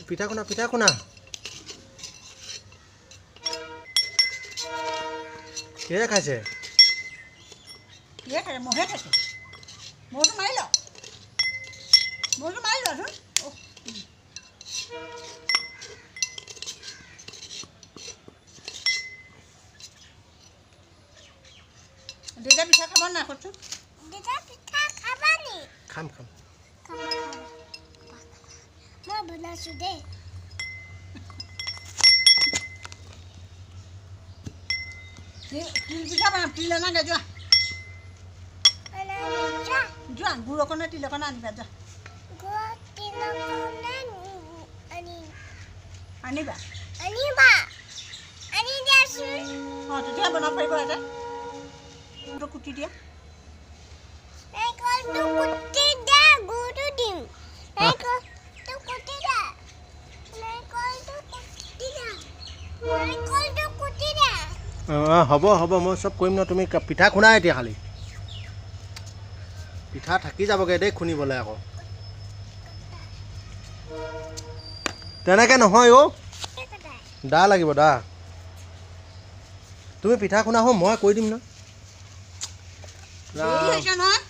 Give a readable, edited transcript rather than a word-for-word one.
পিঠা খুনা পিঠা খুনা কিহে খাইছে মহে খাইছে মহটো মাৰি ল দেউতা পিঠা খাব না কচোন খাম মই বনাইছোঁ দেই তিল পিঠা বনাম তিল আনাগে যোৱা গুড় অকণে তিল অকণে আনিবা যোৱা আনিবা অঁ তেতিয়া বনাব পাৰিব ইয়াতে কুটি দিয়া হ'ব মই চব কৰিম ন তুমি পিঠা খুনা এতিয়া খালি পিঠা থাকি যাবগৈ দেই খুন্দিবলৈ আকৌ তেনেকৈ নহয় অ' দা লাগিব দা তুমি পিঠা খুনা হওঁ মই কৈ দিম ন দেৰি হৈছে নহয়